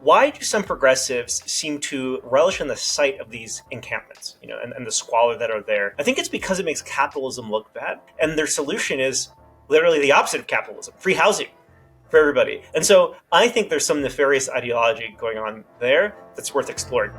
why do some progressives seem to relish in the sight of these encampments, and the squalor that are there? I think it's because it makes capitalism look bad, and their solution is literally the opposite of capitalism: free housing for everybody. And so I think there's some nefarious ideology going on there that's worth exploring.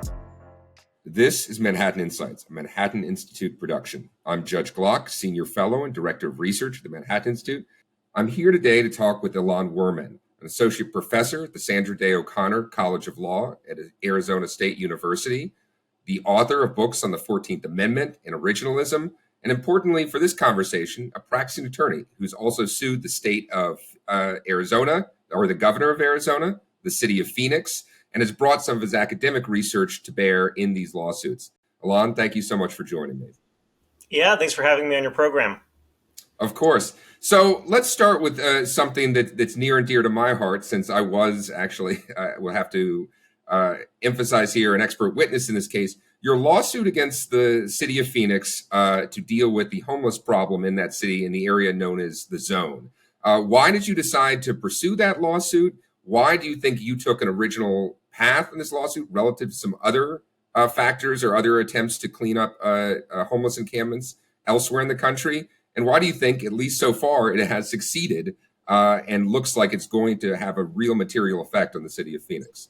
This is Manhattan Insights, a Manhattan Institute production. I'm Judge Glock, Senior Fellow and Director of Research at the Manhattan Institute. I'm here today to talk with Ilan Wurman, an Associate Professor at the Sandra Day O'Connor College of Law at Arizona State University, the author of books on the 14th Amendment and originalism, and importantly for this conversation, a practicing attorney who's also sued the state of Arizona, or the governor of Arizona, the city of Phoenix, and has brought some of his academic research to bear in these lawsuits. Ilan, thank you so much for joining me. Yeah, thanks for having me on your program. Of course. So let's start with something that's near and dear to my heart, since I was actually, we'll have to emphasize here, an expert witness in this case. Your lawsuit against the city of Phoenix to deal with the homeless problem in that city in the area known as the Zone. Why did you decide to pursue that lawsuit? Why do you think you took an original path in this lawsuit relative to some other factors or other attempts to clean up homeless encampments elsewhere in the country? And why do you think, at least so far, it has succeeded and looks like it's going to have a real material effect on the city of Phoenix?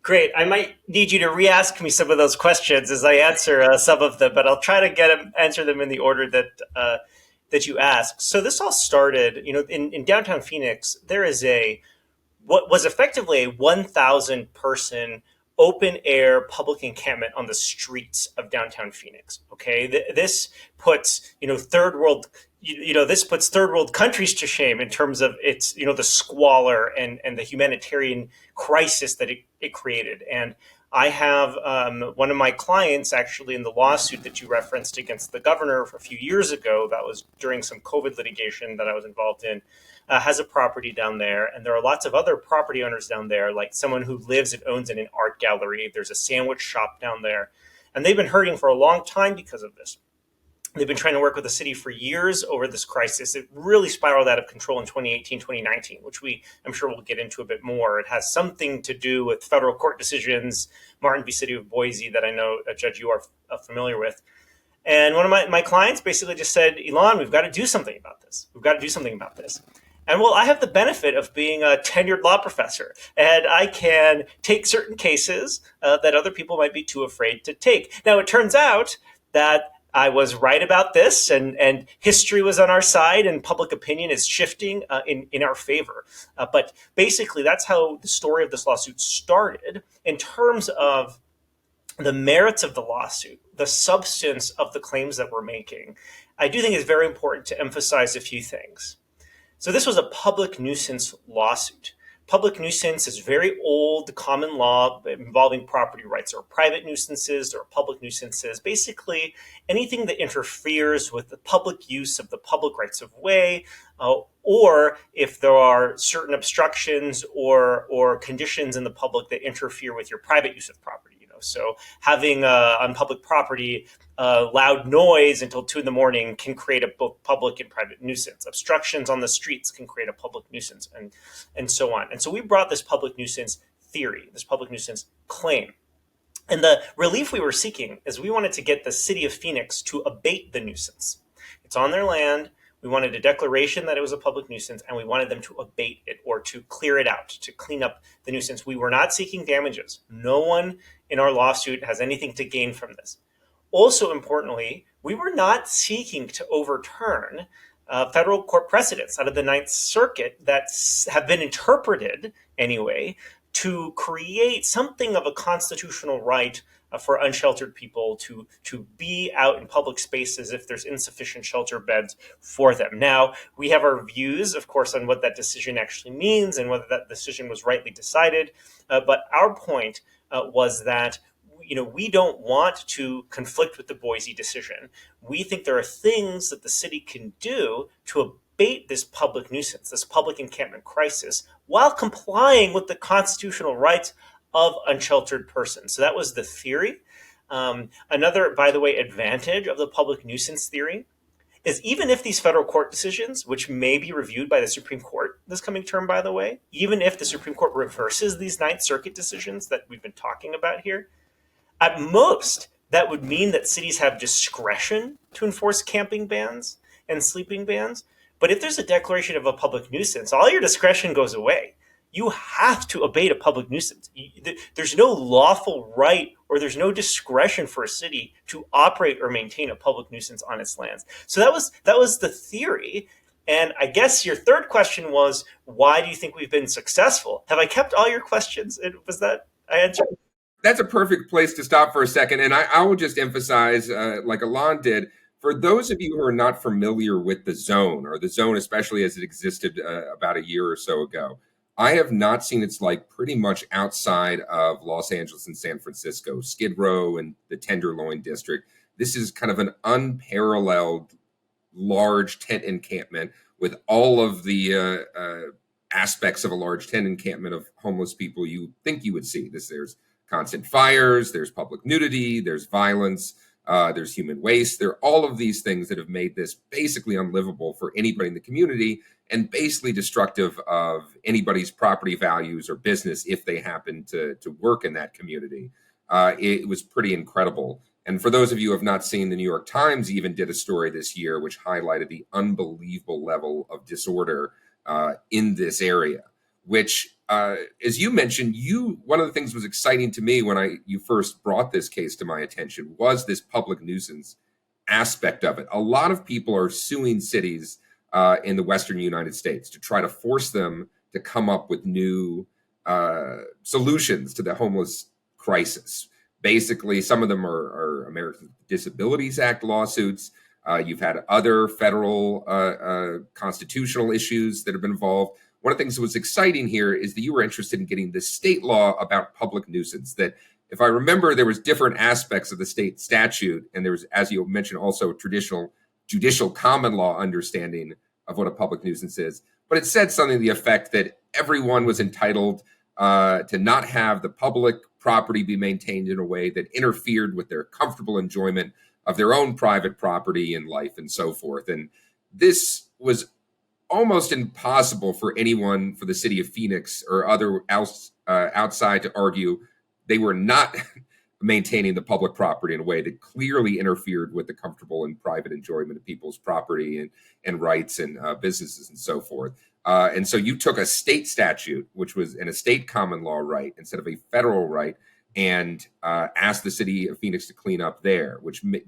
Great. I might need you to re-ask me some of those questions as I answer some of them, but I'll try to answer them in the order that you asked. So this all started, in downtown Phoenix. There is what was effectively a 1,000 person open air public encampment on the streets of downtown Phoenix. Okay, this puts third world countries to shame in terms of its the squalor and the humanitarian crisis that it created. And I have one of my clients actually in the lawsuit that you referenced against the governor a few years ago. That was during some COVID litigation that I was involved in. Has a property down there, and there are lots of other property owners down there, like someone who lives and owns in an art gallery. There's a sandwich shop down there, and they've been hurting for a long time because of this. They've been trying to work with the city for years over this crisis. It really spiraled out of control in 2018, 2019, which I'm sure we'll get into a bit more. It has something to do with federal court decisions, Martin v. City of Boise, that I know, Judge, you are familiar with. And one of my clients basically just said, Ilan, we've got to do something about this. And well, I have the benefit of being a tenured law professor, and I can take certain cases that other people might be too afraid to take. Now, it turns out that I was right about this, and history was on our side, and public opinion is shifting in our favor. But basically, that's how the story of this lawsuit started. In terms of the merits of the lawsuit, the substance of the claims that we're making, I do think it's very important to emphasize a few things. So this was a public nuisance lawsuit. Public nuisance is very old common law involving property rights. There are private nuisances, there are public nuisances. Basically, anything that interferes with the public use of the public rights of way, or if there are certain obstructions or conditions in the public that interfere with your private use of property. So having on public property loud noise until 2 a.m. can create a both public and private nuisance. Obstructions on the streets can create a public nuisance, and so on. And so we brought this public nuisance theory, this public nuisance claim. And the relief we were seeking is we wanted to get the city of Phoenix to abate the nuisance. It's on their land. We wanted a declaration that it was a public nuisance, and we wanted them to abate it or to clear it out, to clean up the nuisance. We were not seeking damages. No one in our lawsuit has anything to gain from this. Also, importantly, we were not seeking to overturn federal court precedents out of the Ninth Circuit that have been interpreted, anyway, to create something of a constitutional right for unsheltered people to be out in public spaces if there's insufficient shelter beds for them. Now, we have our views, of course, on what that decision actually means and whether that decision was rightly decided. But our point was that we don't want to conflict with the Boise decision. We think there are things that the city can do to abate this public nuisance, this public encampment crisis, while complying with the constitutional rights of unsheltered persons. So that was the theory. Another, by the way, advantage of the public nuisance theory is even if these federal court decisions, which may be reviewed by the Supreme Court this coming term, by the way, even if the Supreme Court reverses these Ninth Circuit decisions that we've been talking about here, at most, that would mean that cities have discretion to enforce camping bans and sleeping bans. But if there's a declaration of a public nuisance, all your discretion goes away. You have to abate a public nuisance. There's no lawful right or there's no discretion for a city to operate or maintain a public nuisance on its lands. So that was the theory. And I guess your third question was, why do you think we've been successful? Have I kept all your questions? Was that I answered? That's a perfect place to stop for a second. And I will just emphasize, like Ilan did, for those of you who are not familiar with the zone, or the zone especially as it existed about a year or so ago, I have not seen its like pretty much outside of Los Angeles and San Francisco, Skid Row and the Tenderloin district. This is kind of an unparalleled large tent encampment with all of the aspects of a large tent encampment of homeless people you think you would see. There's constant fires, there's public nudity, there's violence, there's human waste. There are all of these things that have made this basically unlivable for anybody in the community and basically destructive of anybody's property values or business if they happen to work in that community. It was pretty incredible. And for those of you who have not seen, the New York Times even did a story this year which highlighted the unbelievable level of disorder in this area, which, as you mentioned, one of the things that was exciting to me when you first brought this case to my attention was this public nuisance aspect of it. A lot of people are suing cities in the Western United States to try to force them to come up with new solutions to the homeless crisis. Basically, some of them are American Disabilities Act lawsuits. You've had other federal constitutional issues that have been involved. One of the things that was exciting here is that you were interested in getting the state law about public nuisance. That, if I remember, there was different aspects of the state statute, and there was, as you mentioned, also a traditional judicial common law understanding of what a public nuisance is. But it said something to the effect that everyone was entitled to not have the public property be maintained in a way that interfered with their comfortable enjoyment of their own private property and life and so forth. And this was almost impossible for anyone, for the city of Phoenix or other outside, to argue they were not maintaining the public property in a way that clearly interfered with the comfortable and private enjoyment of people's property and rights and businesses and so forth. And so you took a state statute, which was in a state common law right, instead of a federal right, and asked the city of Phoenix to clean up there.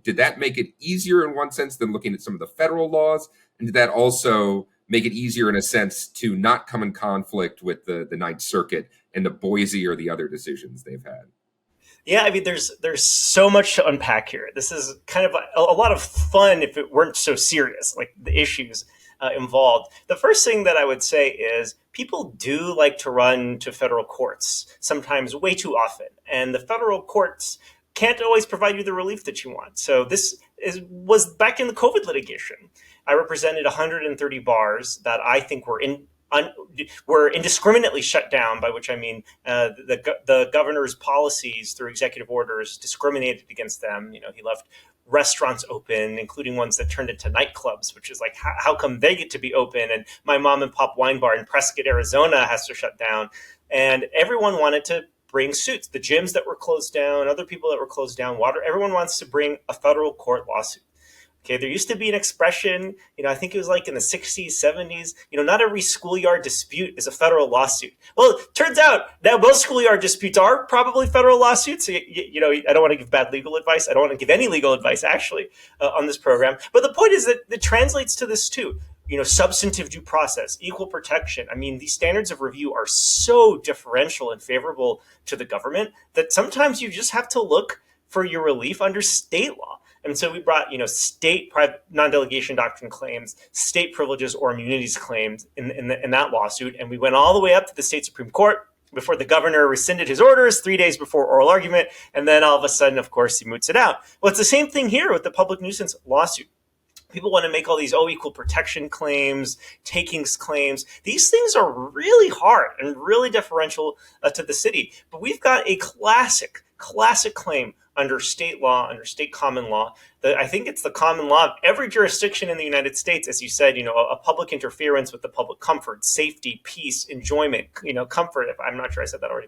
Did that make it easier in one sense than looking at some of the federal laws? And did that also make it easier in a sense to not come in conflict with the Ninth Circuit and the Boise or the other decisions they've had? Yeah, I mean, there's so much to unpack here. This is kind of a lot of fun if it weren't so serious, like the issues involved. The first thing that I would say is people do like to run to federal courts, sometimes way too often. And the federal courts can't always provide you the relief that you want. So this was back in the COVID litigation. I represented 130 bars that I think were indiscriminately shut down, by which I mean the governor's policies through executive orders discriminated against them. You know, he left restaurants open, including ones that turned into nightclubs, which is like, how come they get to be open? And my mom and pop wine bar in Prescott, Arizona has to shut down. And everyone wanted to bring suits. The gyms that were closed down, other people that were closed down, everyone wants to bring a federal court lawsuit. Okay, there used to be an expression, I think it was like in the 60s, 70s, not every schoolyard dispute is a federal lawsuit. Well, it turns out that most schoolyard disputes are probably federal lawsuits. So, I don't want to give bad legal advice. I don't want to give any legal advice, actually, on this program. But the point is that it translates to this, too. Substantive due process, equal protection. I mean, these standards of review are so differential and favorable to the government that sometimes you just have to look for your relief under state law. And so we brought, state private non-delegation doctrine claims, state privileges or immunities claims in that lawsuit. And we went all the way up to the state Supreme Court before the governor rescinded his orders 3 days before oral argument. And then all of a sudden, of course, he moots it out. Well, it's the same thing here with the public nuisance lawsuit. People want to make all these equal protection claims, takings claims. These things are really hard and really deferential to the city. But we've got a classic classic claim under state law, under state common law. I think it's the common law of every jurisdiction in the United States, as you said, a public interference with the public comfort, safety, peace, enjoyment, comfort. If I'm not sure I said that already,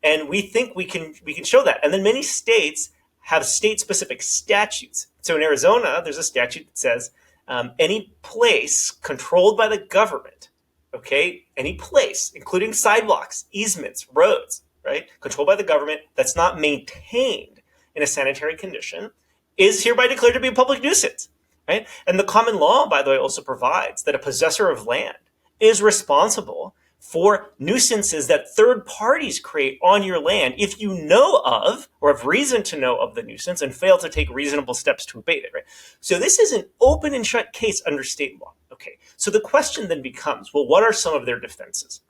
and we think we can show that. And then many states have state-specific statutes. So in Arizona, there's a statute that says any place controlled by the government, okay, any place, including sidewalks, easements, roads, right, controlled by the government that's not maintained in a sanitary condition is hereby declared to be a public nuisance, right? And the common law, by the way, also provides that a possessor of land is responsible for nuisances that third parties create on your land if you know of or have reason to know of the nuisance and fail to take reasonable steps to abate it, right? So this is an open and shut case under state law. Okay, so the question then becomes, well, what are some of their defenses?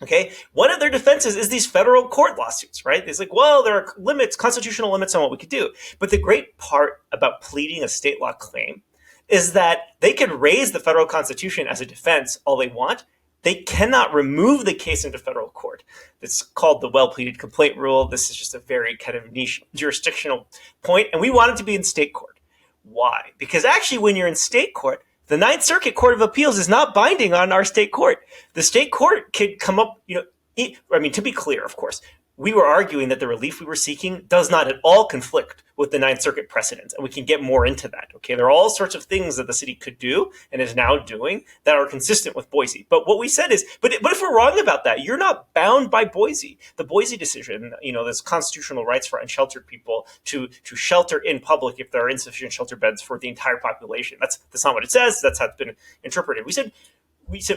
Okay, one of their defenses is these federal court lawsuits, right? It's like, well, there are limits, constitutional limits on what we could do. But the great part about pleading a state law claim is that they can raise the federal constitution as a defense all they want. They cannot remove the case into federal court. It's called the well-pleaded complaint rule. This is just a very kind of niche jurisdictional point, and we want it to be in state court. Why? Because actually, when you're in state court, the Ninth Circuit Court of Appeals is not binding on our state court. The state court could come up, to be clear, of course, we were arguing that the relief we were seeking does not at all conflict with the Ninth Circuit precedents, and we can get more into that. Okay, there are all sorts of things that the city could do and is now doing that are consistent with Boise. But what we said is, but if we're wrong about that, you're not bound by Boise. The Boise decision, there's constitutional rights for unsheltered people to shelter in public if there are insufficient shelter beds for the entire population. That's not what it says. That's how it's been interpreted. We said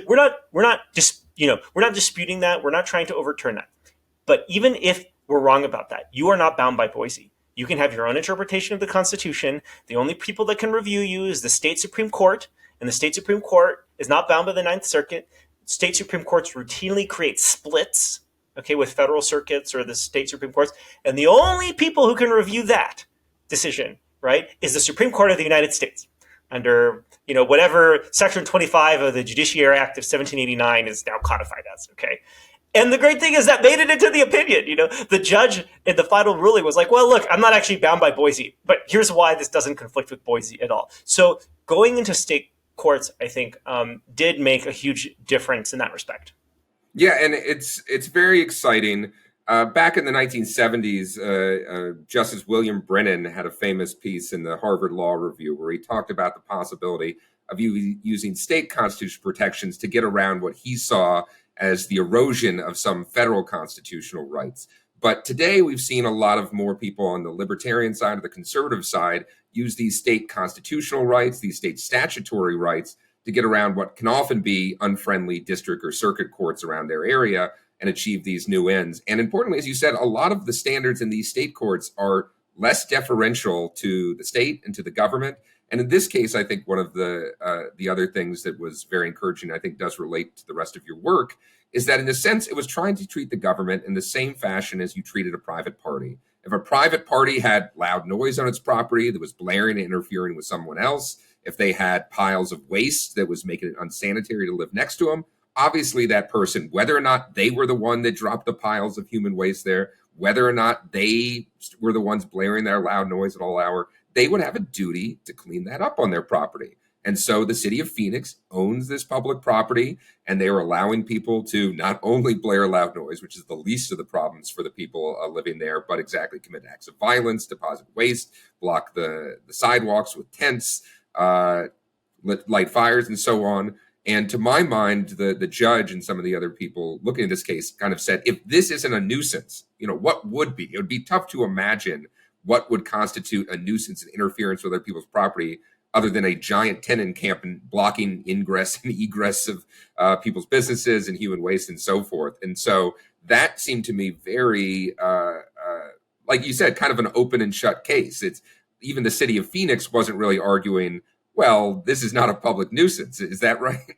we're not disputing that. We're not trying to overturn that. But even if we're wrong about that, you are not bound by Boise. You can have your own interpretation of the Constitution. The only people that can review you is the state Supreme Court, and the state Supreme Court is not bound by the Ninth Circuit. State Supreme Courts routinely create splits, okay, with federal circuits or the state Supreme Courts, and the only people who can review that decision, right, is the Supreme Court of the United States under, whatever Section 25 of the Judiciary Act of 1789 is now codified as, okay? And the great thing is that made it into the opinion. The judge in the final ruling was like, well, look, I'm not actually bound by Boise, but here's why this doesn't conflict with Boise at all. So going into state courts, I think, did make a huge difference in that respect. Yeah, and it's very exciting. Back in the 1970s, Justice William Brennan had a famous piece in the Harvard Law Review where he talked about the possibility of using state constitutional protections to get around what he saw as the erosion of some federal constitutional rights. But today we've seen a lot of more people on the libertarian side or the conservative side use these state constitutional rights, these state statutory rights, to get around what can often be unfriendly district or circuit courts around their area and achieve these new ends. And importantly, as you said, a lot of the standards in these state courts are less deferential to the state and to the government. And in this case, I think one of the other things that was very encouraging, I think does relate to the rest of your work, is that in a sense, it was trying to treat the government in the same fashion as you treated a private party. If a private party had loud noise on its property that was blaring and interfering with someone else, if they had piles of waste that was making it unsanitary to live next to them, obviously that person, whether or not they were the one that dropped the piles of human waste there, whether or not they were the ones blaring their loud noise at all hour, they would have a duty to clean that up on their property. And so the city of Phoenix owns this public property, and they are allowing people to not only blare loud noise, which is the least of the problems for the people living there, but exactly commit acts of violence, deposit waste, block the sidewalks with tents, light fires, and so on. And to my mind, the judge and some of the other people looking at this case kind of said, if this isn't a nuisance, what would be? It would be tough to imagine what would constitute a nuisance and interference with other people's property other than a giant tent encampment blocking ingress and egress of people's businesses and human waste and so forth. And so that seemed to me very, like you said, kind of an open and shut case. It's even the city of Phoenix wasn't really arguing, well, this is not a public nuisance. Is that right?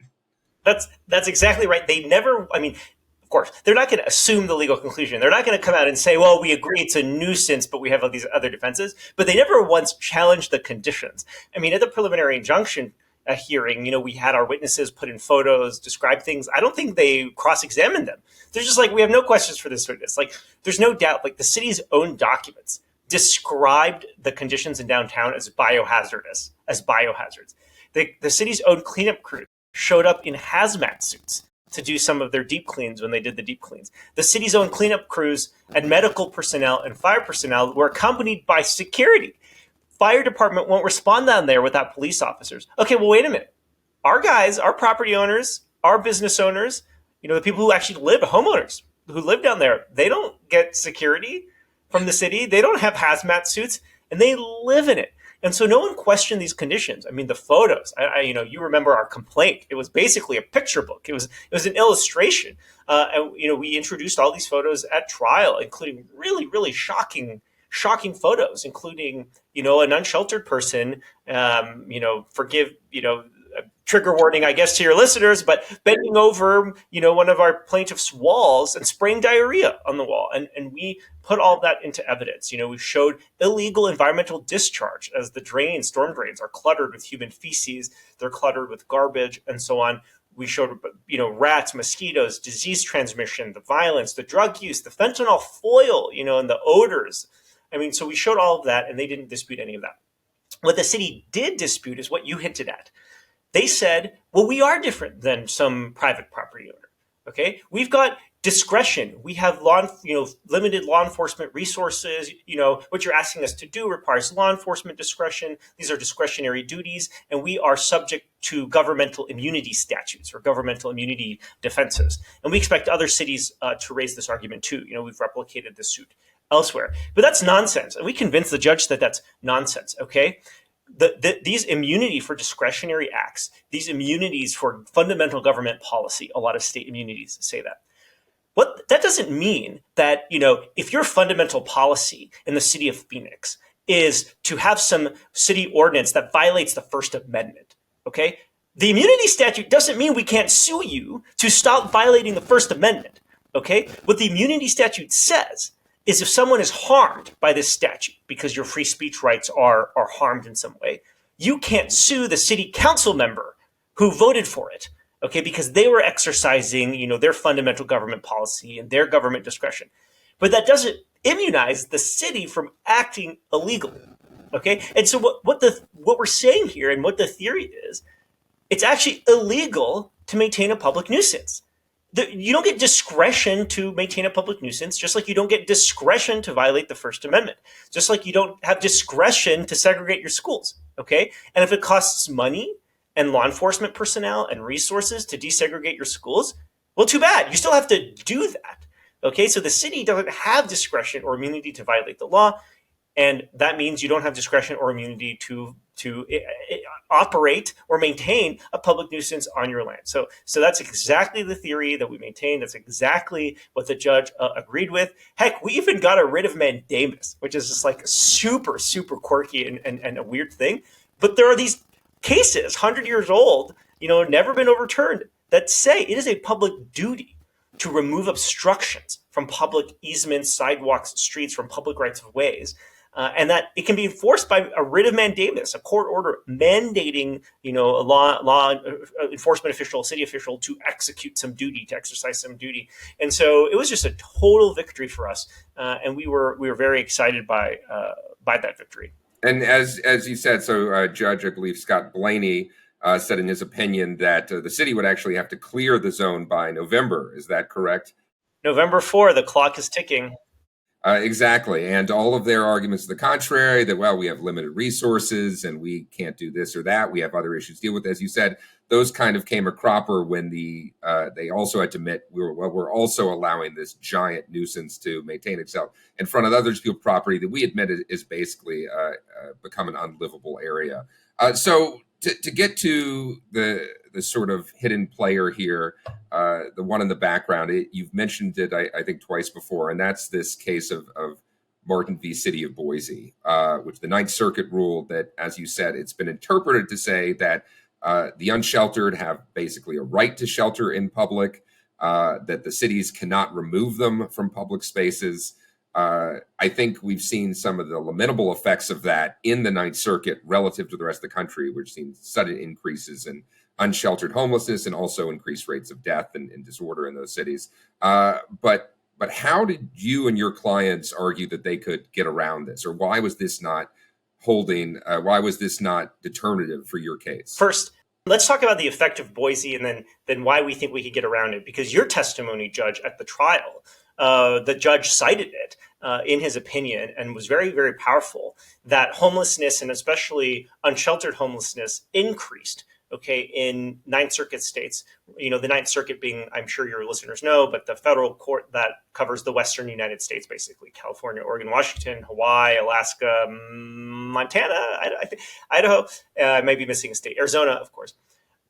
That's exactly right. They never, of course, they're not going to assume the legal conclusion. They're not going to come out and say, well, we agree it's a nuisance, but we have all these other defenses. But they never once challenged the conditions. At the preliminary injunction, a hearing. We had our witnesses put in photos, describe things. I don't think they cross-examined them. They're just like, we have no questions for this witness. Like, there's no doubt, like, the city's own documents described the conditions in downtown as biohazardous, as biohazards. The city's own cleanup crew showed up in hazmat suits to do some of their deep cleans when they did the deep cleans. The city's own cleanup crews and medical personnel and fire personnel were accompanied by security. Fire department won't respond down there without police officers. Okay, well, wait a minute. Our guys, our property owners, our business owners, the people who actually live, homeowners who live down there, they don't get security from the city. They don't have hazmat suits, and they live in it. And so no one questioned these conditions. I mean, the photos, you remember our complaint. It was basically a picture book. It was an illustration. And we introduced all these photos at trial, including really, really shocking photos, including, an unsheltered person, trigger warning, I guess, to your listeners, but bending over, one of our plaintiffs' walls and spraying diarrhea on the wall. And we put all of that into evidence. We showed illegal environmental discharge as the storm drains are cluttered with human feces. They're cluttered with garbage and so on. We showed, rats, mosquitoes, disease transmission, the violence, the drug use, the fentanyl foil, and the odors. I mean, so we showed all of that, and they didn't dispute any of that. What the city did dispute is what you hinted at. They said, well, we are different than some private property owner. Okay, we've got discretion. We have limited law enforcement resources. What you're asking us to do requires law enforcement discretion. These are discretionary duties, and we are subject to governmental immunity statutes or governmental immunity defenses. And we expect other cities to raise this argument too. We've replicated this suit elsewhere, but that's nonsense. And we convinced the judge that that's nonsense. Okay. These immunity for discretionary acts, these immunities for fundamental government policy, a lot of state immunities say that. That doesn't mean that, if your fundamental policy in the city of Phoenix is to have some city ordinance that violates the First Amendment, okay? The immunity statute doesn't mean we can't sue you to stop violating the First Amendment, okay? What the immunity statute says is if someone is harmed by this statute because your free speech rights are harmed in some way, you can't sue the city council member who voted for it, okay, because they were exercising, their fundamental government policy and their government discretion. But that doesn't immunize the city from acting illegally, okay? And so what we're saying here and what the theory is, it's actually illegal to maintain a public nuisance. You don't get discretion to maintain a public nuisance, just like you don't get discretion to violate the First Amendment, just like you don't have discretion to segregate your schools, okay? And if it costs money and law enforcement personnel and resources to desegregate your schools, well, too bad. You still have to do that, okay? So the city doesn't have discretion or immunity to violate the law, and that means you don't have discretion or immunity to operate or maintain a public nuisance on your land. So that's exactly the theory that we maintain. That's exactly what the judge agreed with. Heck, we even got a writ of mandamus, which is just like super, super quirky and a weird thing. But there are these cases, 100 years old, never been overturned, that say it is a public duty to remove obstructions from public easements, sidewalks, streets, from public rights of ways. And that it can be enforced by a writ of mandamus, a court order mandating, a law enforcement official, city official to execute some duty, to exercise some duty. And so it was just a total victory for us, and we were very excited by that victory. And as you said, so Judge, I believe Scott Blaney said in his opinion that the city would actually have to clear the zone by November. Is that correct? November 4, the clock is ticking. Exactly. And all of their arguments to the contrary, that, well, we have limited resources and we can't do this or that. We have other issues to deal with. As you said, those kind of came a cropper when they also had to admit we're also allowing this giant nuisance to maintain itself in front of other people's property that we admit is basically become an unlivable area. So to get to the sort of hidden player here, the one in the background, you've mentioned it, I think, twice before, and that's this case of Martin v. City of Boise, which the Ninth Circuit ruled that, as you said, it's been interpreted to say that the unsheltered have basically a right to shelter in public, that the cities cannot remove them from public spaces, I think we've seen some of the lamentable effects of that in the Ninth Circuit relative to the rest of the country. We're seeing sudden increases in unsheltered homelessness and also increased rates of death and disorder in those cities. But how did you and your clients argue that they could get around this, or why was this not why was this not determinative for your case? First, let's talk about the effect of Boise, and then why we think we could get around it. Because your testimony, Judge, at the trial, the judge cited it in his opinion and was very, very powerful, that homelessness, and especially unsheltered homelessness, increased, in Ninth Circuit states. The Ninth Circuit being, I'm sure your listeners know, but the federal court that covers the Western United States, basically California, Oregon, Washington, Hawaii, Alaska, Montana, I think Idaho, I might be missing a state, Arizona, of course.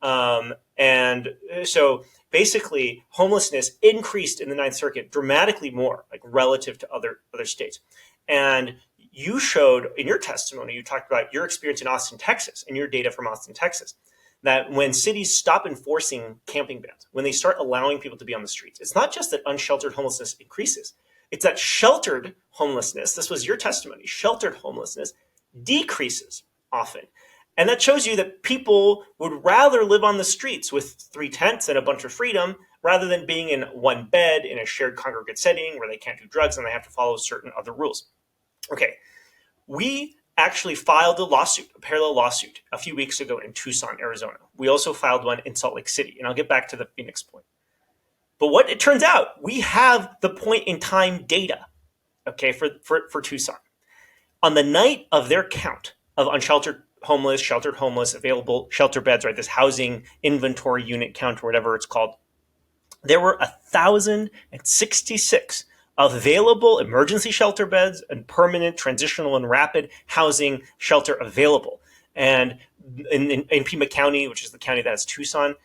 And so basically homelessness increased in the Ninth Circuit dramatically more, like relative to other states. And you showed in your testimony, you talked about your experience in Austin, Texas, and your data from Austin, Texas, that when cities stop enforcing camping bans, when they start allowing people to be on the streets, it's not just that unsheltered homelessness increases, it's that sheltered homelessness, this was your testimony, sheltered homelessness decreases often. And that shows you that people would rather live on the streets with 3 tents and a bunch of freedom rather than being in one bed in a shared congregate setting where they can't do drugs and they have to follow certain other rules. Okay, we actually filed a parallel lawsuit a few weeks ago in Tucson, Arizona. We also filed one in Salt Lake City, and I'll get back to the Phoenix point. But what it turns out, we have the point in time data, for Tucson. On the night of their count of unsheltered homeless, sheltered homeless, available shelter beds, right? This housing inventory unit count, or whatever it's called. There were 1,066 available emergency shelter beds and permanent, transitional, and rapid housing shelter available. And in Pima County, which is the county that has Tucson,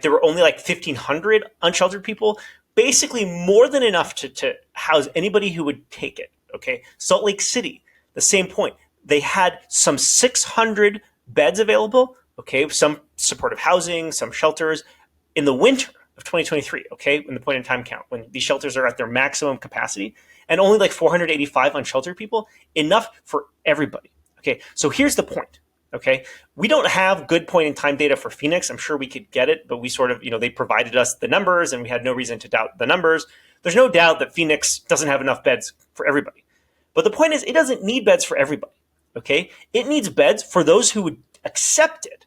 there were only like 1,500 unsheltered people, basically more than enough to house anybody who would take it. Okay, Salt Lake City, the same point. They had some 600 beds available, some supportive housing, some shelters in the winter of 2023, in the point in time count, when these shelters are at their maximum capacity, and only like 485 unsheltered people, enough for everybody. So here's the point. We don't have good point in time data for Phoenix. I'm sure we could get it, but we sort of, they provided us the numbers and we had no reason to doubt the numbers. There's no doubt that Phoenix doesn't have enough beds for everybody. But the point is, it doesn't need beds for everybody. It needs beds for those who would accept it.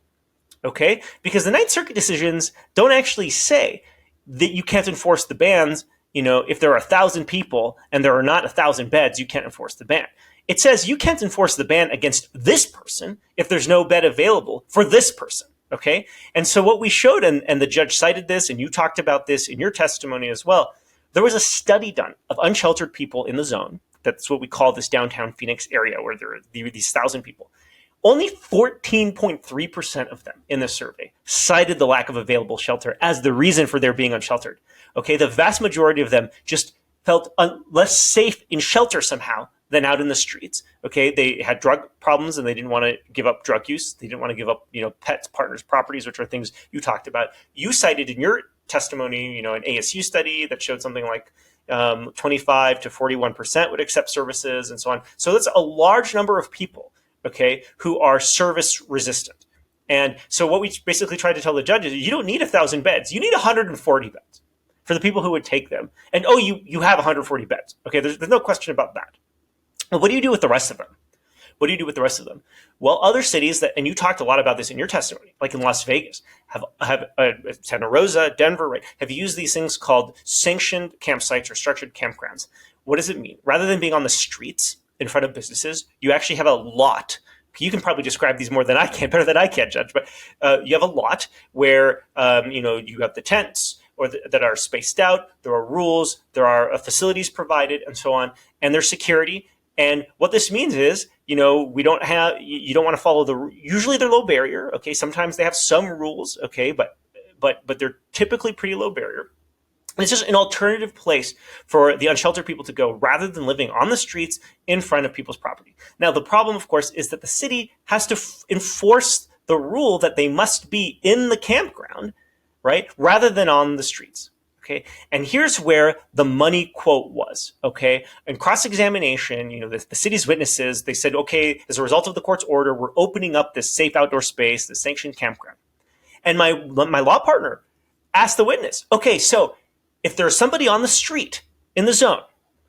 Because the Ninth Circuit decisions don't actually say that you can't enforce the bans. If there are 1,000 people and there are not 1,000 beds, you can't enforce the ban. It says you can't enforce the ban against this person if there's no bed available for this person. And so what we showed, and the judge cited this, and you talked about this in your testimony as well, there was a study done of unsheltered people in the zone. That's what we call this downtown Phoenix area where there are these 1,000 people. Only 14.3% of them in the survey cited the lack of available shelter as the reason for their being unsheltered. The vast majority of them just felt less safe in shelter somehow than out in the streets. They had drug problems and they didn't want to give up drug use. They didn't want to give up, pets, partners, properties, which are things you talked about. You cited in your testimony, an ASU study that showed something like 25 to 41% would accept services and so on. So that's a large number of people, who are service resistant. And so what we basically tried to tell the judges, you don't need 1,000 beds. You need 140 beds for the people who would take them. And you have 140 beds. There's no question about that. But what do you do with the rest of them? Well, other cities and you talked a lot about this in your testimony, like in Las Vegas, have Santa Rosa, Denver, right, have used these things called sanctioned campsites or structured campgrounds. What does it mean? Rather than being on the streets in front of businesses, you actually have a lot. You can probably describe these better than I can, Judge. But you have a lot where you have the tents that are spaced out. There are rules. There are facilities provided, and so on. And there's security. And what this means is, you don't want to follow usually they're low barrier. Sometimes they have some rules. But they're typically pretty low barrier. It's just an alternative place for the unsheltered people to go rather than living on the streets in front of people's property. Now, the problem, of course, is that the city has to enforce the rule that they must be in the campground, right, rather than on the streets. Okay. And here's where the money quote was. Okay. In cross-examination, the city's witnesses, they said, okay, as a result of the court's order, we're opening up this safe outdoor space, the sanctioned campground. And my law partner asked the witness, okay, so if there's somebody on the street in the zone,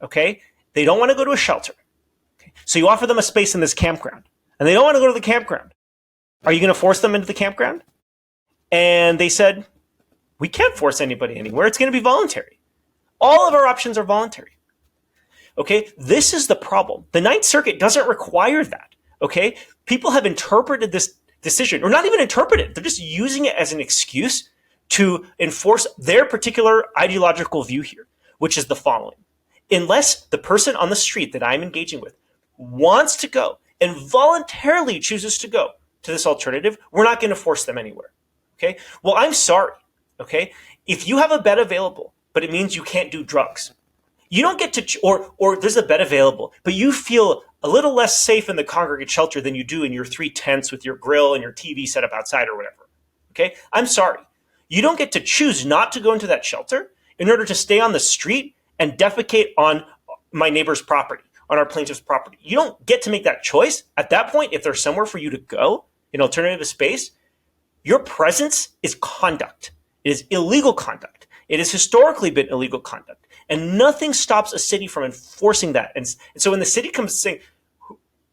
okay, they don't want to go to a shelter. Okay, so you offer them a space in this campground and they don't want to go to the campground. Are you going to force them into the campground? And they said, we can't force anybody anywhere. It's going to be voluntary. All of our options are voluntary. Okay, this is the problem. The Ninth Circuit doesn't require that. Okay, people have interpreted this decision, or not even interpreted. They're just using it as an excuse to enforce their particular ideological view here, which is the following. Unless the person on the street that I'm engaging with wants to go and voluntarily chooses to go to this alternative, we're not going to force them anywhere. Okay, well, I'm sorry. Okay, if you have a bed available, but it means you can't do drugs, you don't get to, or there's a bed available, but you feel a little less safe in the congregate shelter than you do in your 3 tents with your grill and your TV set up outside or whatever. Okay, I'm sorry. You don't get to choose not to go into that shelter in order to stay on the street and defecate on my neighbor's property, on our plaintiff's property. You don't get to make that choice. At that point, if there's somewhere for you to go, an alternative space, your presence is conduct. It is illegal conduct. It has historically been illegal conduct. And nothing stops a city from enforcing that. And so when the city comes saying,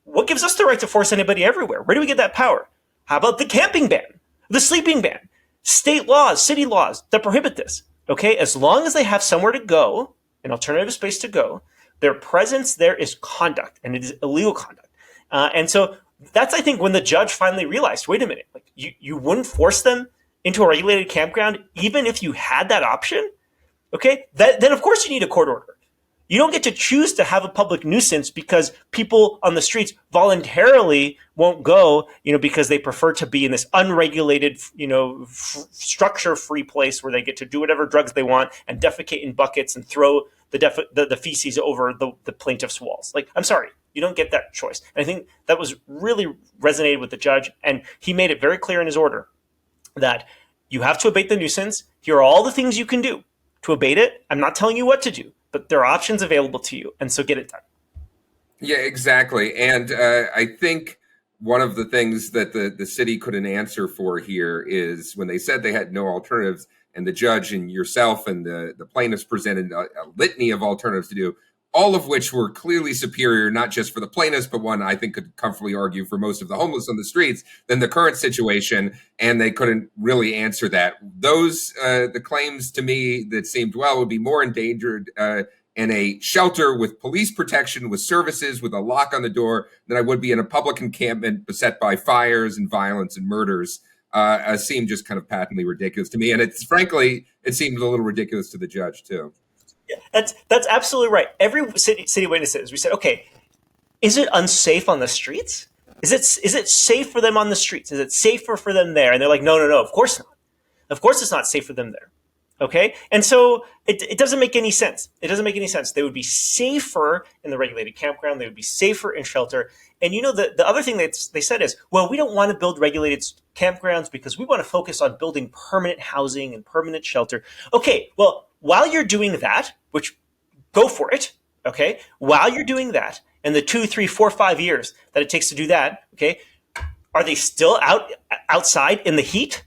what gives us the right to force anybody everywhere? Where do we get that power? How about the camping ban, the sleeping ban, state laws, city laws that prohibit this? Okay, as long as they have somewhere to go, an alternative space to go, their presence there is conduct, and it is illegal conduct. And so that's, I think, when the judge finally realized, wait a minute, like you wouldn't force them into a regulated campground even if you had that option? Okay, then of course you need a court order. You don't get to choose to have a public nuisance because people on the streets voluntarily won't go, because they prefer to be in this unregulated, structure-free place where they get to do whatever drugs they want and defecate in buckets and throw the feces over the plaintiff's walls. Like, I'm sorry, you don't get that choice. And I think that was really resonated with the judge, and he made it very clear in his order that you have to abate the nuisance. Here are all the things you can do to abate it. I'm not telling you what to do, but there are options available to you, and so get it done. Yeah, exactly. And I think one of the things that the city couldn't answer for here is when they said they had no alternatives, and the judge and yourself and the plaintiffs presented a litany of alternatives to do, all of which were clearly superior, not just for the plaintiffs, but one I think could comfortably argue for most of the homeless on the streets than the current situation. And they couldn't really answer that. Those, the claims to me that seemed, well, would be more endangered in a shelter with police protection, with services, with a lock on the door than I would be in a public encampment beset by fires and violence and murders. Seemed just kind of patently ridiculous to me. And it's frankly, it seemed a little ridiculous to the judge too. Yeah, that's absolutely right. Every city witnesses, we said, okay, is it unsafe on the streets? Is it safe for them on the streets? Is it safer for them there? And they're like, no, of course not. Of course it's not safe for them there. Okay? And so it doesn't make any sense. It doesn't make any sense. They would be safer in the regulated campground. They would be safer in shelter. And the other thing that they said is, well, we don't want to build regulated campgrounds because we want to focus on building permanent housing and permanent shelter. Okay, well, while you're doing that, which go for it, okay, while you're doing that, and the 2, 3, 4, 5 years that it takes to do that, okay, are they still outside in the heat?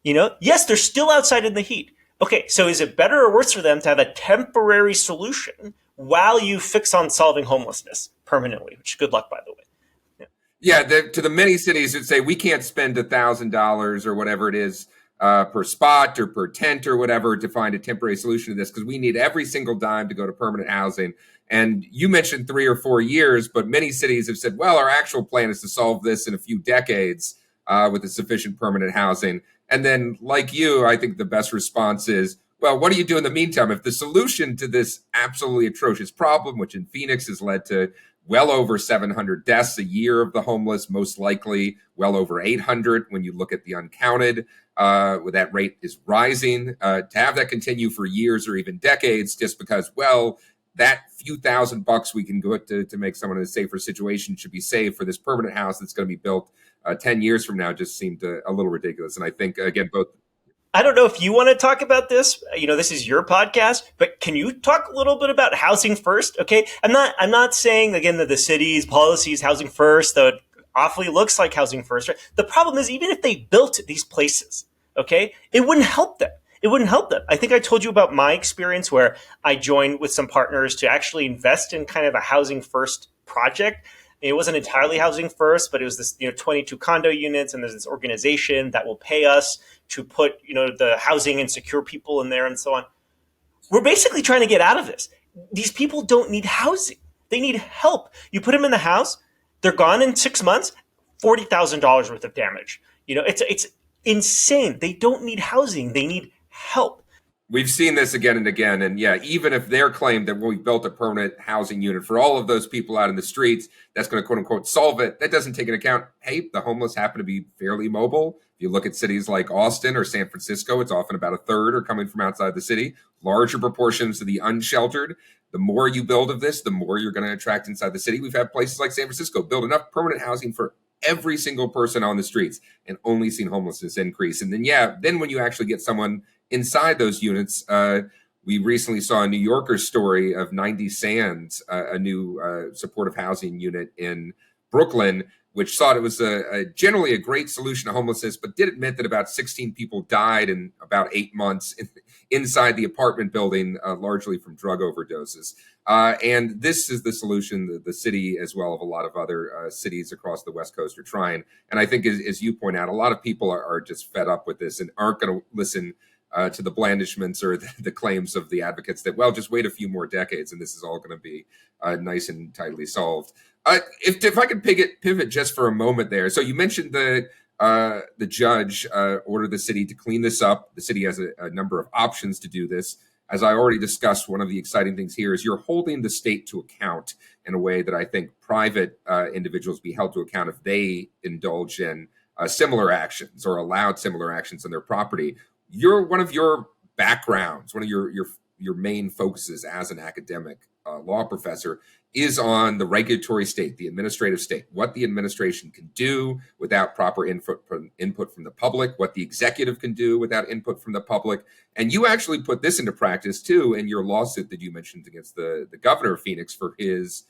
Yes, they're still outside in the heat. Okay, so is it better or worse for them to have a temporary solution while you fix on solving homelessness permanently? Which, good luck, by the way. Yeah, to the many cities that say we can't spend $1,000 or whatever it is per spot or per tent or whatever to find a temporary solution to this because we need every single dime to go to permanent housing. And you mentioned 3 or 4 years, but many cities have said, well, our actual plan is to solve this in a few decades with a sufficient permanent housing. And then, like you, I think the best response is, well, what do you do in the meantime? If the solution to this absolutely atrocious problem, which in Phoenix has led to well over 700 deaths a year of the homeless, most likely well over 800 when you look at the uncounted, where that rate is rising, to have that continue for years or even decades just because, well, that few $1,000 we can go to make someone in a safer situation should be saved for this permanent house that's going to be built 10 years from now just seemed a little ridiculous. And I think, again, both. I don't know if you want to talk about this. This is your podcast, but can you talk a little bit about housing first? Okay. I'm not saying again that the city's policies, housing first, though it awfully looks like housing first. Right? The problem is even if they built these places, okay, it wouldn't help them. It wouldn't help them. I think I told you about my experience where I joined with some partners to actually invest in kind of a housing first project. It wasn't entirely housing first, but it was this 22 condo units, and there's this organization that will pay us to put the housing and secure people in there and so on. We're basically trying to get out of this. These people don't need housing; they need help. You put them in the house, they're gone in 6 months. $40,000 worth of damage. It's insane. They don't need housing; they need help. We've seen this again and again. And yeah, even if they're claimed that we built a permanent housing unit for all of those people out in the streets, that's going to quote unquote solve it. That doesn't take into account, hey, the homeless happen to be fairly mobile. If you look at cities like Austin or San Francisco, it's often about a third are coming from outside the city, larger proportions of the unsheltered. The more you build of this, the more you're going to attract inside the city. We've had places like San Francisco build enough permanent housing for every single person on the streets and only seen homelessness increase. And then when you actually get someone inside those units, we recently saw a New Yorker story of 90 Sands, a new supportive housing unit in Brooklyn, which thought it was generally a great solution to homelessness, but did admit that about 16 people died in about 8 months inside the apartment building, largely from drug overdoses. And this is the solution the city, as well as a lot of other cities across the West Coast, are trying. And I think, as you point out, a lot of people are just fed up with this and aren't going to listen to the blandishments or the claims of the advocates that, well, just wait a few more decades and this is all going to be nice and tightly solved. If I could pivot just for a moment there. So you mentioned the judge ordered the city to clean this up. The city has a number of options to do this. As I already discussed, one of the exciting things here is you're holding the state to account in a way that I think private individuals be held to account if they indulge in similar actions or allowed similar actions on their property. One of your backgrounds, one of your main focuses as an academic law professor is on the regulatory state, the administrative state, what the administration can do without proper input from the public, what the executive can do without input from the public. And you actually put this into practice too in your lawsuit that you mentioned against the governor of Phoenix for his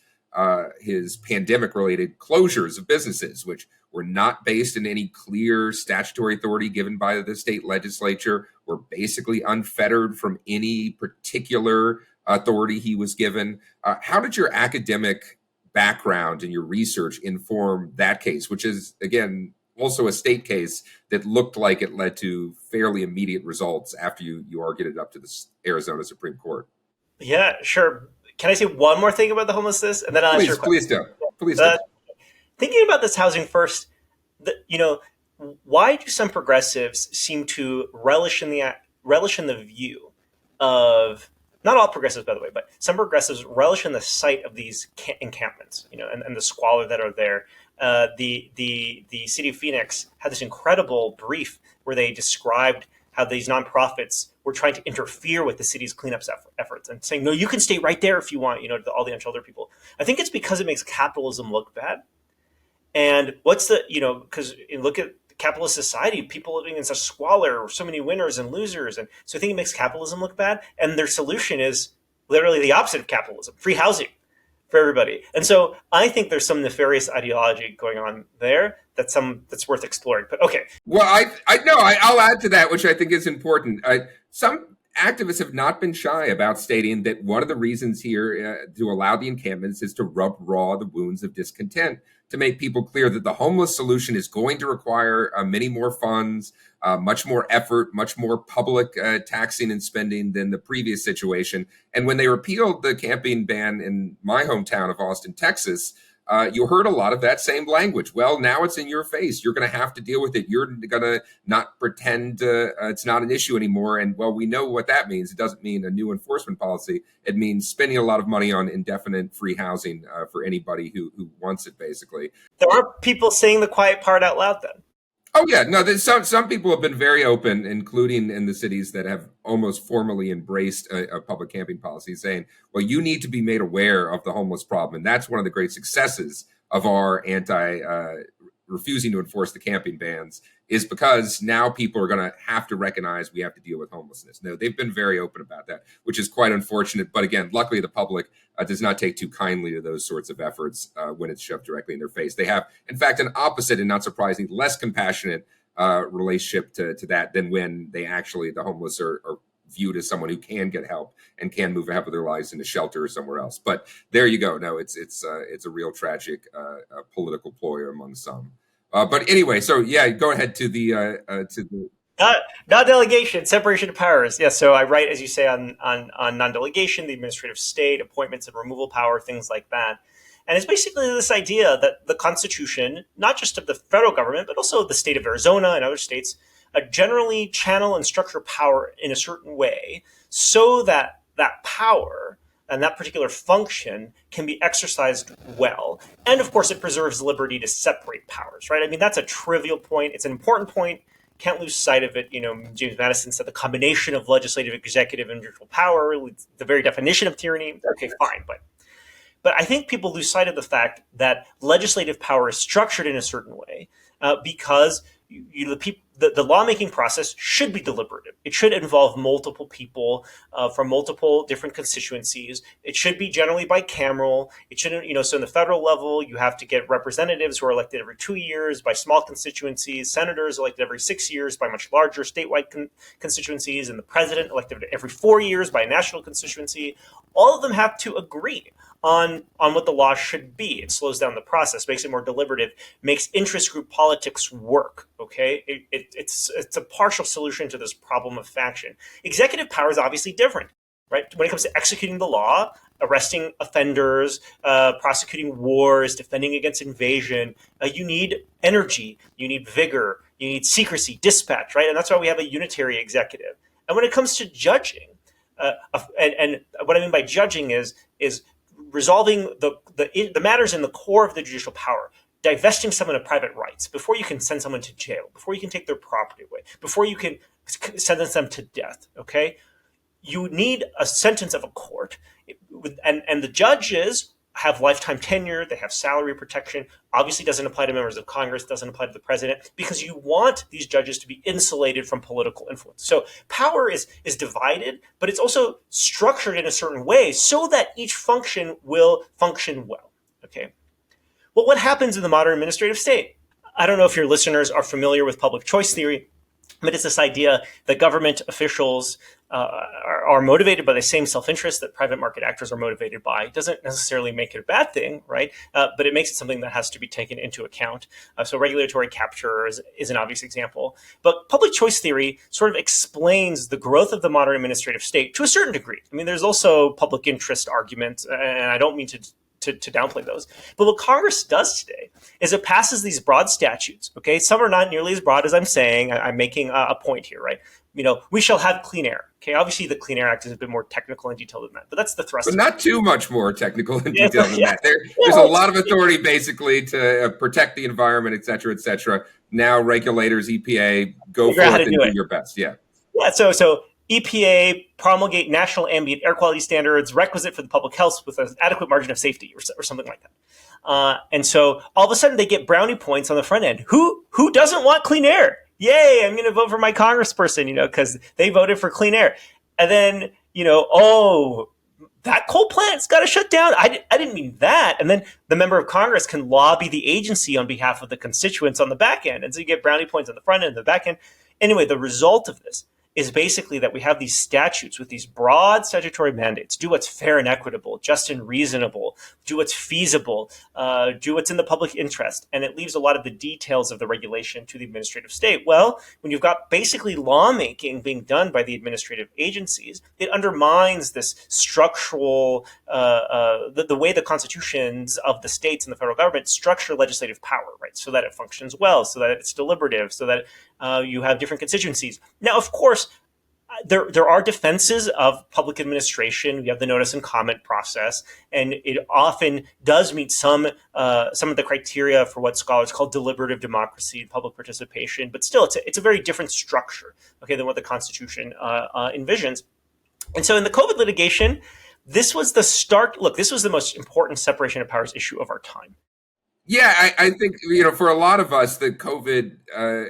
pandemic-related closures of businesses, which were not based in any clear statutory authority given by the state legislature, were basically unfettered from any particular authority he was given. How did your academic background and your research inform that case, which is, again, also a state case that looked like it led to fairly immediate results after you argued it up to the Arizona Supreme Court? Yeah, sure. Can I say one more thing about the homelessness, and then I'll answer your question? Please do. Thinking about this housing first, why do some progressives seem to relish in the view of, not all progressives, by the way, but some progressives relish in the sight of these encampments, and the squalor that are there. The city of Phoenix had this incredible brief where they described how these nonprofits were trying to interfere with the city's cleanup efforts and saying, no, you can stay right there if you want, to all the unsheltered people. I think it's because it makes capitalism look bad. And because you look at capitalist society, people living in such squalor, so many winners and losers. And so I think it makes capitalism look bad. And their solution is literally the opposite of capitalism, free housing for everybody. And so I think there's some nefarious ideology going on there that's worth exploring. But okay. Well, I'll add to that, which I think is important. Some activists have not been shy about stating that one of the reasons here to allow the encampments is to rub raw the wounds of discontent, to make people clear that the homeless solution is going to require many more funds, much more effort, much more public taxing and spending than the previous situation. And when they repealed the camping ban in my hometown of Austin, Texas, you heard a lot of that same language. Well, now it's in your face. You're going to have to deal with it. You're going to not pretend it's not an issue anymore. And well, we know what that means. It doesn't mean a new enforcement policy. It means spending a lot of money on indefinite free housing for anybody who wants it, basically. There are people saying the quiet part out loud then. Oh, yeah. No, some people have been very open, including in the cities that have almost formally embraced a public camping policy, saying, well, you need to be made aware of the homeless problem. And that's one of the great successes of our refusing to enforce the camping bans, is because now people are going to have to recognize we have to deal with homelessness. No, they've been very open about that, which is quite unfortunate. But again, luckily the public does not take too kindly to those sorts of efforts when it's shoved directly in their face. They have, in fact, an opposite and not surprisingly less compassionate relationship to that than when they actually, the homeless are viewed as someone who can get help and can move ahead with their lives into shelter or somewhere else. But there you go. No, it's a real tragic political ploy among some. But anyway, so yeah, go ahead to the Non-delegation, separation of powers. Yes, so I write, as you say, on non-delegation, the administrative state, appointments and removal power, things like that. And it's basically this idea that the Constitution, not just of the federal government, but also the state of Arizona and other states, generally channel and structure power in a certain way so that that power and that particular function can be exercised well. And of course, it preserves liberty to separate powers, right? I mean, that's a trivial point. It's an important point. Can't lose sight of it. You know, James Madison said the combination of legislative, executive, and judicial power, the very definition of tyranny. Okay, fine. But I think people lose sight of the fact that legislative power is structured in a certain way because the lawmaking process should be deliberative. It should involve multiple people from multiple different constituencies. It should be generally bicameral. It shouldn't, so in the federal level, you have to get representatives who are elected every 2 years by small constituencies, senators elected every 6 years by much larger statewide constituencies, and the president elected every 4 years by a national constituency. All of them have to agree on what the law should be. It slows down the process, makes it more deliberative, makes interest group politics work. Okay, it's a partial solution to this problem of faction. Executive power is obviously different, right? When it comes to executing the law, arresting offenders, prosecuting wars, defending against invasion, you need energy, you need vigor, you need secrecy, dispatch, right? And that's why we have a unitary executive. And when it comes to judging, and what I mean by judging is resolving the matters in the core of the judicial power, divesting someone of private rights before you can send someone to jail, before you can take their property away, before you can sentence them to death. Okay, you need a sentence of a court, and the judges have lifetime tenure. They have salary protection. Obviously, doesn't apply to members of Congress. Doesn't apply to the president, because you want these judges to be insulated from political influence. So power is divided, but it's also structured in a certain way so that each function will function well. Okay. Well, what happens in the modern administrative state? I don't know if your listeners are familiar with public choice theory, but it's this idea that government officials are motivated by the same self-interest that private market actors are motivated by. It doesn't necessarily make it a bad thing, right? But it makes it something that has to be taken into account. So regulatory capture is an obvious example. But public choice theory sort of explains the growth of the modern administrative state to a certain degree. I mean, there's also public interest arguments, and I don't mean to downplay those. But what Congress does today is it passes these broad statutes. Okay, some are not nearly as broad as I'm saying. I'm making a point here, right? We shall have clean air. Okay, obviously the Clean Air Act is a bit more technical and detailed than that, but that's the thrust. But not too much more technical and detailed than that. There's a lot of authority basically to protect the environment, et cetera, et cetera. Now regulators, EPA, go forth and do your best. Yeah. So EPA promulgate national ambient air quality standards requisite for the public health with an adequate margin of safety or something like that. And so all of a sudden they get brownie points on the front end. Who doesn't want clean air? Yay, I'm going to vote for my congressperson, because they voted for clean air. And then, that coal plant's got to shut down. I didn't mean that. And then the member of Congress can lobby the agency on behalf of the constituents on the back end. And so you get brownie points on the front end and the back end. Anyway, the result of this is basically that we have these statutes with these broad statutory mandates. Do what's fair and equitable, just and reasonable, do what's feasible, do what's in the public interest. And it leaves a lot of the details of the regulation to the administrative state. Well, when you've got basically lawmaking being done by the administrative agencies, it undermines this structural, the way the constitutions of the states and the federal government structure legislative power, right? So that it functions well, so that it's deliberative, so that you have different constituencies. Now, of course, there are defenses of public administration. You have the notice and comment process, and it often does meet some of the criteria for what scholars call deliberative democracy, public participation. But still, it's a very different structure, okay, than what the Constitution envisions. And so, in the COVID litigation, this was the start. Look, this was the most important separation of powers issue of our time. Yeah, I think, for a lot of us, the COVID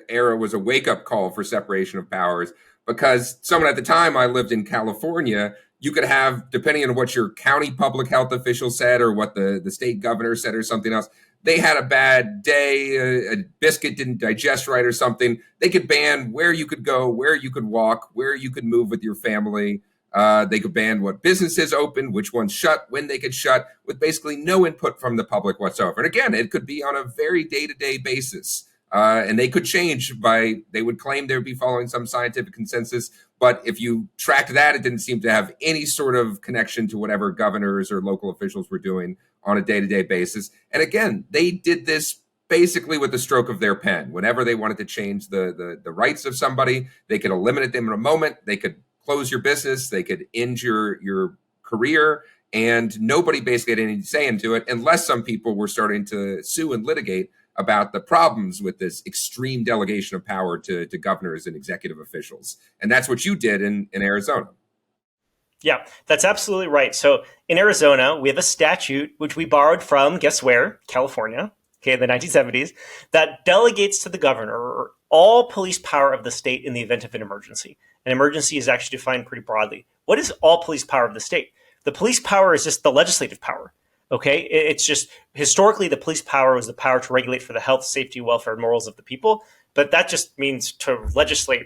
era was a wake up call for separation of powers because someone at the time, I lived in California, you could have, depending on what your county public health official said or what the state governor said or something else, they had a bad day, a biscuit didn't digest right or something. They could ban where you could go, where you could walk, where you could move with your family. They could ban what businesses open, which ones shut, when they could shut, with basically no input from the public whatsoever. And again, it could be on a very day-to-day basis. And they could change they would claim they would be following some scientific consensus. But if you tracked that, it didn't seem to have any sort of connection to whatever governors or local officials were doing on a day-to-day basis. And again, they did this basically with the stroke of their pen. Whenever they wanted to change the rights of somebody, they could eliminate them in a moment. They could close your business, they could end your career, and nobody basically had any say into it unless some people were starting to sue and litigate about the problems with this extreme delegation of power to governors and executive officials. And that's what you did in Arizona. Yeah, that's absolutely right. So in Arizona, we have a statute which we borrowed from, guess where? California, okay, in the 1970s, that delegates to the governor all police power of the state in the event of an emergency. An emergency is actually defined pretty broadly. What is all police power of the state? The police power is just the legislative power. Okay, it's just historically the police power was the power to regulate for the health, safety, welfare, and morals of the people. But that just means to legislate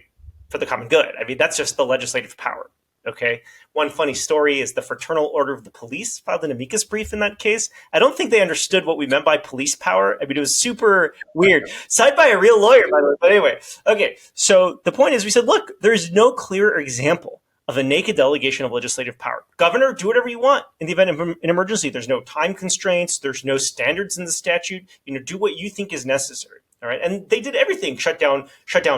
for the common good. I mean, that's just the legislative power. Okay. One funny story is the Fraternal Order of the Police filed an amicus brief in that case. I don't think they understood what we meant by police power. I mean, it was super weird. Signed by a real lawyer, by the way. But anyway, okay. So the point is, we said, look, there's no clearer example of a naked delegation of legislative power. Governor, do whatever you want in the event of an emergency. There's no time constraints. There's no standards in the statute. Do what you think is necessary. All right. And they did everything, shut down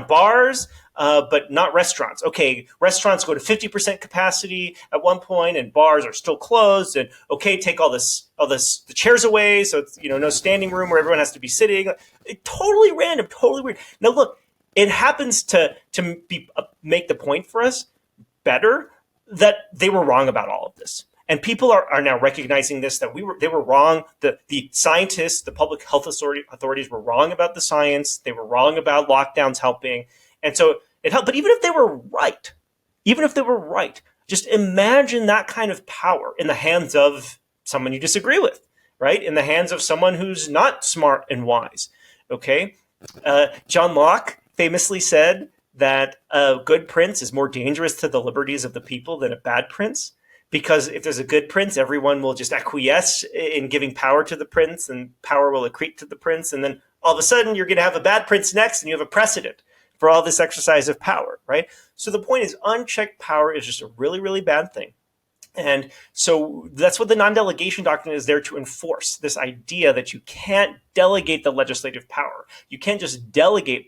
bars, but not restaurants. Okay, restaurants go to 50% capacity at one point, and bars are still closed. And okay, take all the chairs away, so it's no standing room where everyone has to be sitting. Totally random, totally weird. Now look, it happens to make the point for us better that they were wrong about all of this. And people are now recognizing this, that they were wrong. The scientists, the public health authorities were wrong about the science. They were wrong about lockdowns helping. And so it helped. But even if they were right, just imagine that kind of power in the hands of someone you disagree with, right? In the hands of someone who's not smart and wise. Okay. John Locke famously said that a good prince is more dangerous to the liberties of the people than a bad prince. Because if there's a good prince, everyone will just acquiesce in giving power to the prince, and power will accrete to the prince. And then all of a sudden, you're going to have a bad prince next, and you have a precedent for all this exercise of power, right? So the point is, unchecked power is just a really, really bad thing. And so that's what the non-delegation doctrine is there to enforce, this idea that you can't delegate the legislative power. You can't just delegate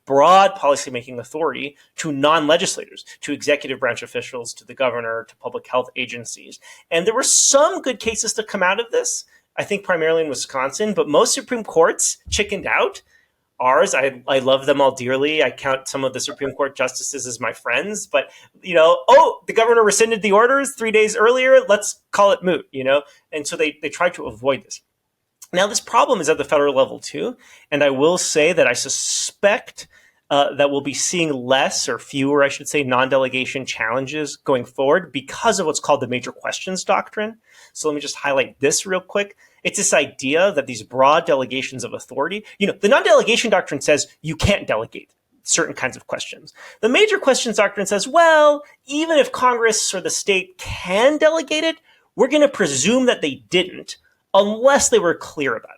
broad policy-making authority to non-legislators, to executive branch officials, to the governor, to public health agencies. And there were some good cases to come out of this, I think primarily in Wisconsin, but most Supreme Courts chickened out. Ours, I love them all dearly. I count some of the Supreme Court justices as my friends, but the governor rescinded the orders 3 days earlier. Let's call it moot, And so they tried to avoid this. Now, this problem is at the federal level too, and I will say that I suspect that we'll be seeing less, or fewer, I should say, non-delegation challenges going forward because of what's called the major questions doctrine. So let me just highlight this real quick. It's this idea that these broad delegations of authority, the non-delegation doctrine says you can't delegate certain kinds of questions. The major questions doctrine says, well, even if Congress or the state can delegate it, we're going to presume that they didn't unless they were clear about it.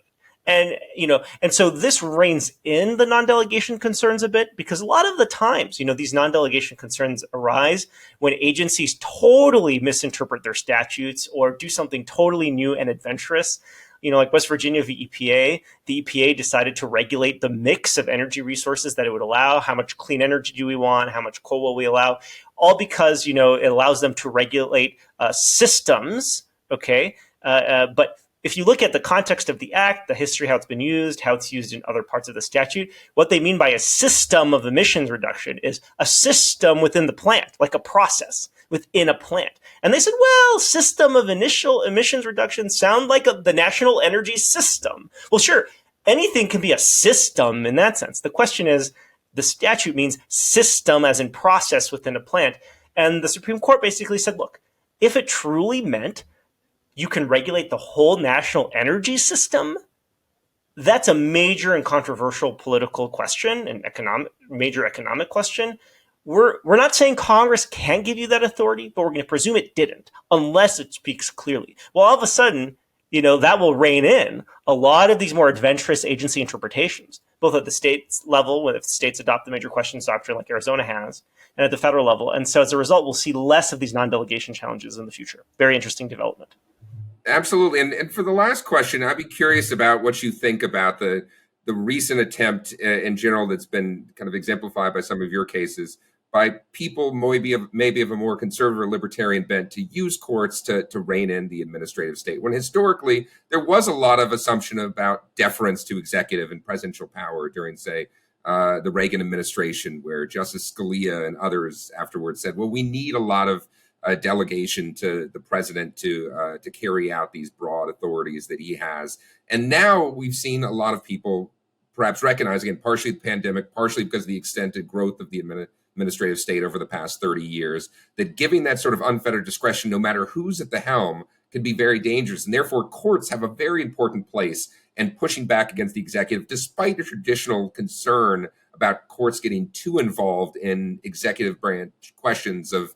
And so this reins in the non-delegation concerns a bit, because a lot of the times, these non-delegation concerns arise when agencies totally misinterpret their statutes or do something totally new and adventurous. Like West Virginia v. EPA, the EPA decided to regulate the mix of energy resources that it would allow. How much clean energy do we want? How much coal will we allow? All because, it allows them to regulate systems, okay? But if you look at the context of the act, the history, how it's used in other parts of the statute, what they mean by a system of emissions reduction is a system within the plant, like a process. within a plant. And they said, well, system of initial emissions reduction sound like the national energy system. Well, sure, anything can be a system in that sense. The question is, the statute means system as in process within a plant. And the Supreme Court basically said, look, if it truly meant you can regulate the whole national energy system, that's a major and controversial political question and major economic question. We're not saying Congress can't give you that authority, but we're going to presume it didn't, unless it speaks clearly. Well, all of a sudden, that will rein in a lot of these more adventurous agency interpretations, both at the state level, if states adopt the major questions doctrine like Arizona has, and at the federal level. And so as a result, we'll see less of these non-delegation challenges in the future. Very interesting development. Absolutely. And for the last question, I'd be curious about what you think about the recent attempt in general that's been kind of exemplified by some of your cases by people maybe of a more conservative or libertarian bent to use courts to rein in the administrative state, when historically there was a lot of assumption about deference to executive and presidential power during, say, the Reagan administration, where Justice Scalia and others afterwards said, well, we need a lot of delegation to the president to carry out these broad authorities that he has. And now we've seen a lot of people perhaps recognize, again, partially the pandemic, partially because of the extended growth of the administrative state over the past 30 years, that giving that sort of unfettered discretion, no matter who's at the helm, can be very dangerous. And therefore, courts have a very important place in pushing back against the executive, despite the traditional concern about courts getting too involved in executive branch questions of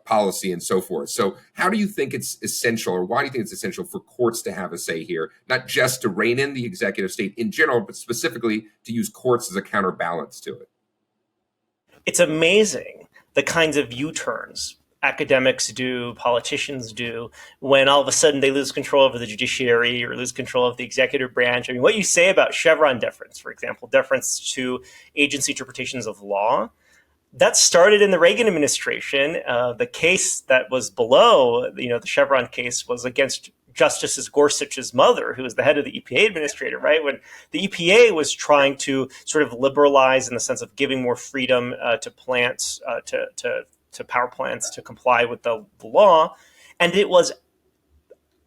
policy and so forth. So how do you think it's essential, or why do you think it's essential for courts to have a say here, not just to rein in the executive state in general, but specifically to use courts as a counterbalance to it? It's amazing the kinds of U-turns academics do, politicians do, when all of a sudden they lose control over the judiciary or lose control of the executive branch. I mean, what you say about Chevron deference, for example, deference to agency interpretations of law, that started in the Reagan administration. The case that was below, the Chevron case, was against Justice Gorsuch's mother, who was the head of the EPA administrator, right? When the EPA was trying to sort of liberalize in the sense of giving more freedom to plants, to power plants to comply with the law. And it was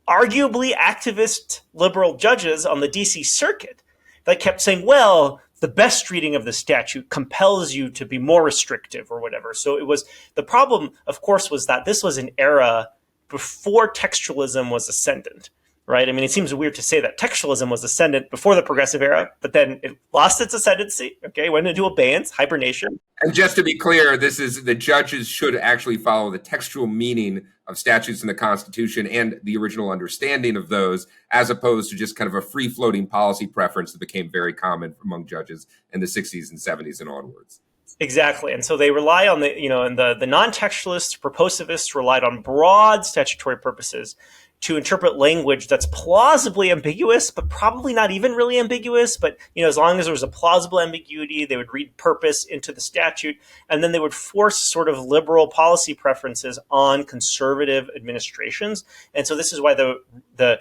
arguably activist liberal judges on the DC circuit that kept saying, well, the best reading of the statute compels you to be more restrictive or whatever. So it was, the problem, of course, was that this was an era before textualism was ascendant, right? I mean, it seems weird to say that textualism was ascendant before the progressive era, but then it lost its ascendancy, okay, went into abeyance, hibernation. And just to be clear, this is the judges should actually follow the textual meaning of statutes in the Constitution and the original understanding of those, as opposed to just kind of a free-floating policy preference that became very common among judges in the 60s and 70s and onwards. Exactly. And so they rely on and the non-textualists, proposivists relied on broad statutory purposes to interpret language that's plausibly ambiguous, but probably not even really ambiguous. But, as long as there was a plausible ambiguity, they would read purpose into the statute, and then they would force sort of liberal policy preferences on conservative administrations. And so this is why the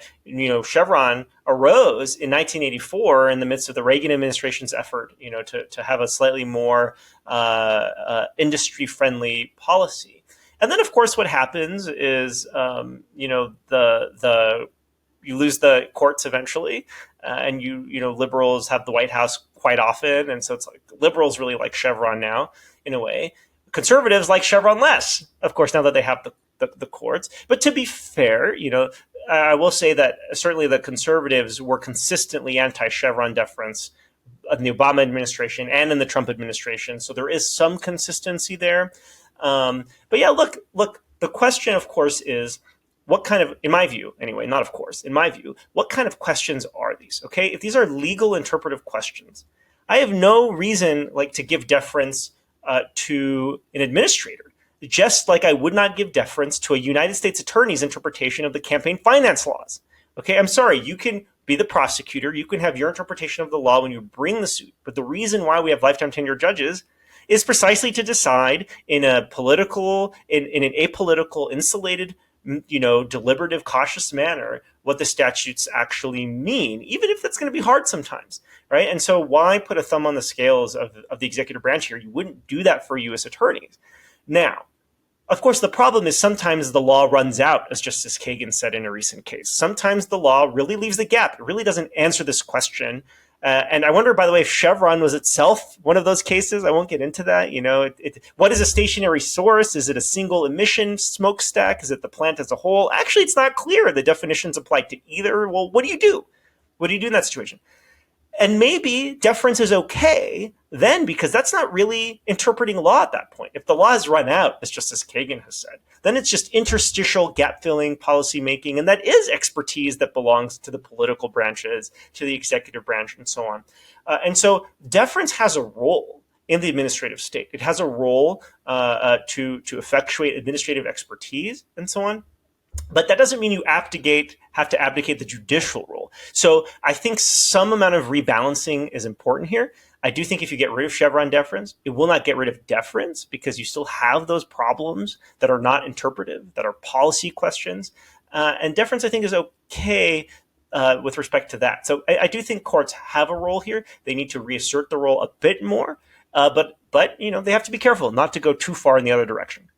Chevron arose in 1984 in the midst of the Reagan administration's effort, to have a slightly more industry-friendly policy. And then, of course, what happens is, you lose the courts eventually, and liberals have the White House quite often, and so it's like liberals really like Chevron now, in a way. Conservatives like Chevron less, of course, now that they have the courts. But to be fair, I will say that certainly the conservatives were consistently anti-Chevron deference in the Obama administration and in the Trump administration, so there is some consistency there. But yeah, look, the question, of course, is what kind of, in my view, anyway, not of course, in my view, what kind of questions are these? Okay. If these are legal interpretive questions, I have no reason to give deference to an administrator, just like I would not give deference to a United States attorney's interpretation of the campaign finance laws. Okay. I'm sorry. You can be the prosecutor. You can have your interpretation of the law when you bring the suit. But the reason why we have lifetime tenure judges is precisely to decide in an apolitical, insulated, deliberative, cautious manner what the statutes actually mean, even if that's going to be hard sometimes, right? And so why put a thumb on the scales of the executive branch here? You wouldn't do that for U.S. attorneys. Now, Of course, the problem is sometimes the law runs out, as Justice Kagan said in a recent case. Sometimes the law really leaves a gap. It really doesn't answer this question. And I wonder, by the way, if Chevron was itself one of those cases. I won't get into that. What is a stationary source? Is it a single emission smokestack? Is it the plant as a whole? Actually, it's not clear. The definitions apply to either. Well, what do you do? What do you do in that situation? And maybe deference is okay then, because that's not really interpreting law at that point. If the law has run out, as Justice Kagan has said, then it's just interstitial gap-filling policy making, and that is expertise that belongs to the political branches, to the executive branch, and so on. And so deference has a role in the administrative state. It has a role to effectuate administrative expertise and so on. But that doesn't mean you have to abdicate the judicial role. So I think some amount of rebalancing is important here. I do think if you get rid of Chevron deference, it will not get rid of deference, because you still have those problems that are not interpretive, that are policy questions. And deference, I think, is okay with respect to that. So I do think courts have a role here. They need to reassert the role a bit more. But they have to be careful not to go too far in the other direction.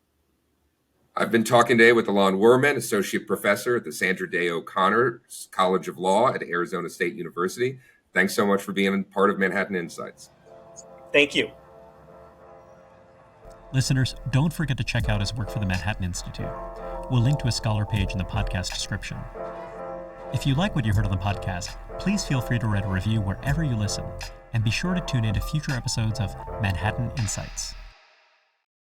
I've been talking today with Ilan Wurman, Associate Professor at the Sandra Day O'Connor College of Law at Arizona State University. Thanks so much for being part of Manhattan Insights. Thank you. Listeners, don't forget to check out his work for the Manhattan Institute. We'll link to a scholar page in the podcast description. If you like what you heard on the podcast, please feel free to write a review wherever you listen, and be sure to tune in to future episodes of Manhattan Insights.